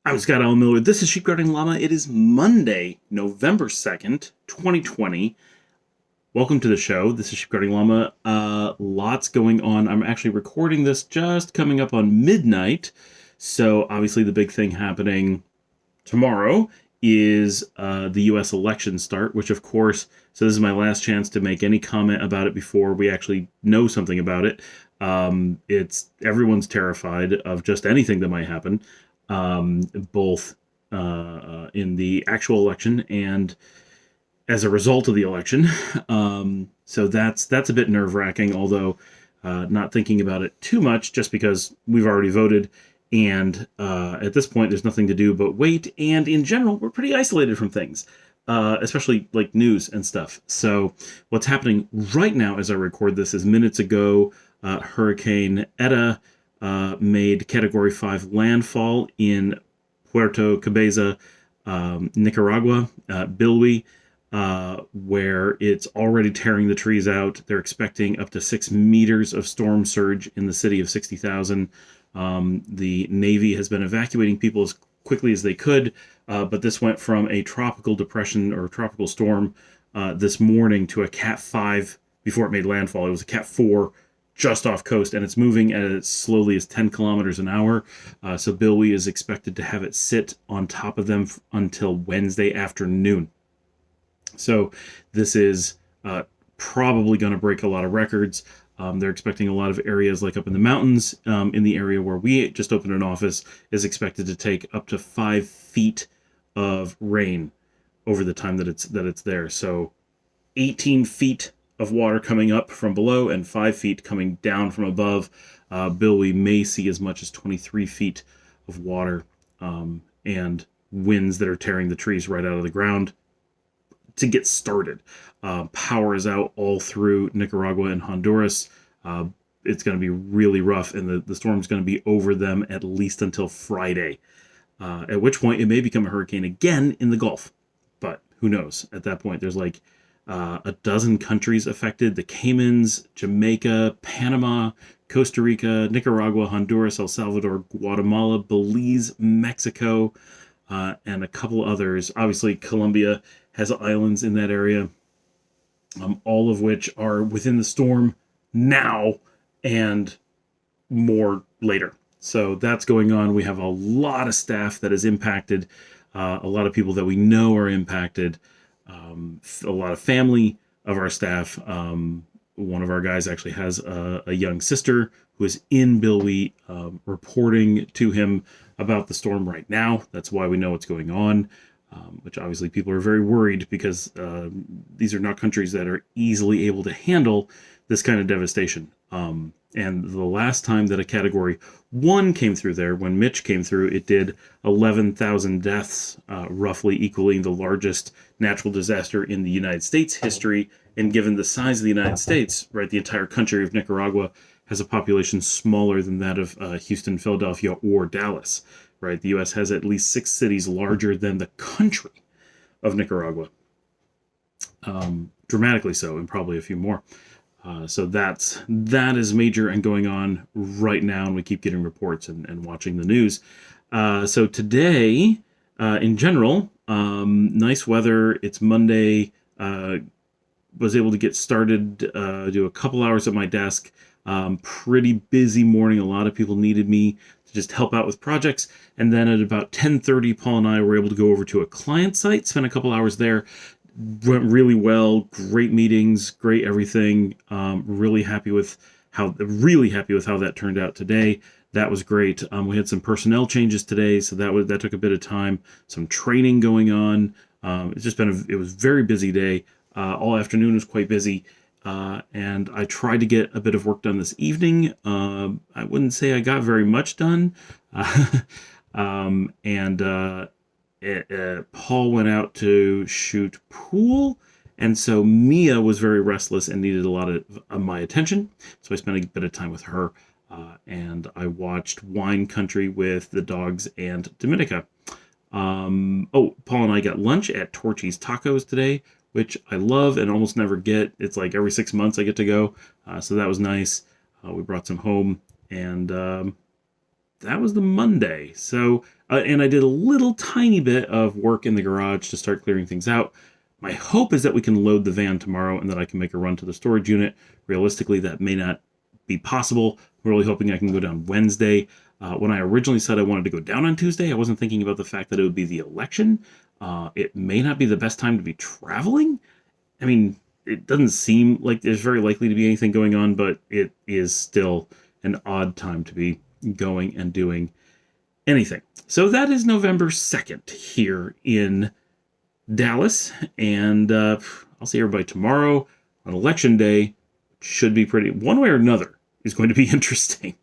I'm Scott Allen Miller. This is Sheep Guarding Llama. It is Monday, November 2nd, 2020. Welcome to the show. This is Sheep Guarding Llama. Lots going on. I'm actually recording this just coming up on midnight. So obviously the big thing happening tomorrow is the U.S. election start, which of course, so this is my last chance to make any comment about it before we actually know something about it. Everyone's terrified of just anything that might happen, both in the actual election and as a result of the election. So that's a bit nerve-wracking, although not thinking about it too much, just because we've already voted. And at this point, there's nothing to do but wait. And in general, we're pretty isolated from things, especially like news and stuff. So what's happening right now as I record this is minutes ago, Hurricane Eta made Category 5 landfall in Puerto Cabeza, Nicaragua, Bilwi, where it's already tearing the trees out. They're expecting up to 6 meters of storm surge in the city of 60,000. The Navy has been evacuating people as quickly as they could, but this went from a tropical depression or tropical storm this morning to a Cat 5 before it made landfall. It was a Cat 4 just off coast, and it's moving at as slowly as 10 kilometers an hour. So Bilwi is expected to have it sit on top of them until Wednesday afternoon. So this is probably going to break a lot of records. They're expecting a lot of areas like up in the mountains, in the area where we just opened an office, is expected to take up to 5 feet of rain over the time that it's there. So 18 feet of water coming up from below and 5 feet coming down from above. Bilwi may see as much as 23 feet of water, and winds that are tearing the trees right out of the ground. To get started, power is out all through Nicaragua and Honduras. It's going to be really rough, and the storm's going to be over them at least until Friday, at which point it may become a hurricane again in the Gulf. But who knows? At that point, there's like a dozen countries affected: the Caymans, Jamaica, Panama, Costa Rica, Nicaragua, Honduras, El Salvador, Guatemala, Belize, Mexico, and a couple others. Obviously, Colombia has islands in that area, all of which are within the storm now and more later. So that's going on. We have a lot of staff that is impacted, a lot of people that we know are impacted, a lot of family of our staff. One of our guys actually has a young sister who is in Bilwi, reporting to him about the storm right now. That's why we know what's going on. Which obviously people are very worried, because these are not countries that are easily able to handle this kind of devastation. And the last time that a Category 1 came through there, when Mitch came through, it did 11,000 deaths, roughly equaling the largest natural disaster in the United States history. And given the size of the United States, right, the entire country of Nicaragua has a population smaller than that of Houston, Philadelphia, or Dallas. Right, the U.S. has at least 6 cities larger than the country of Nicaragua, dramatically so, and probably a few more. So that is major and going on right now, and we keep getting reports and watching the news. So today, in general, nice weather. It's Monday. Was able to get started, do a couple hours at my desk. Pretty busy morning. A lot of people needed me to just help out with projects. And then at about 10:30, Paul and I were able to go over to a client site, spend a couple hours there. Went really well. Great meetings, great everything. Really happy with how that turned out today. That was great. We had some personnel changes today, so that took a bit of time. Some training going on. It was a very busy day. All afternoon was quite busy. And I tried to get a bit of work done this evening. I wouldn't say I got very much done. Paul went out to shoot pool, and so Mia was very restless and needed a lot of my attention. So I spent a bit of time with her, and I watched Wine Country with the dogs and Dominica. Paul and I got lunch at Torchy's Tacos today, which I love and almost never get. It's like every 6 months I get to go. So that was nice. We brought some home, and that was the Monday. So And I did a little tiny bit of work in the garage to start clearing things out. My hope is that we can load the van tomorrow and that I can make a run to the storage unit. Realistically, that may not be possible. I'm really hoping I can go down Wednesday. When I originally said I wanted to go down on Tuesday, I wasn't thinking about the fact that it would be the election. It may not be the best time to be traveling. I mean, it doesn't seem like there's very likely to be anything going on, but it is still an odd time to be going and doing anything. So that is November 2nd here in Dallas, and I'll see everybody tomorrow on election day. Should be pretty, one way or another, is going to be interesting.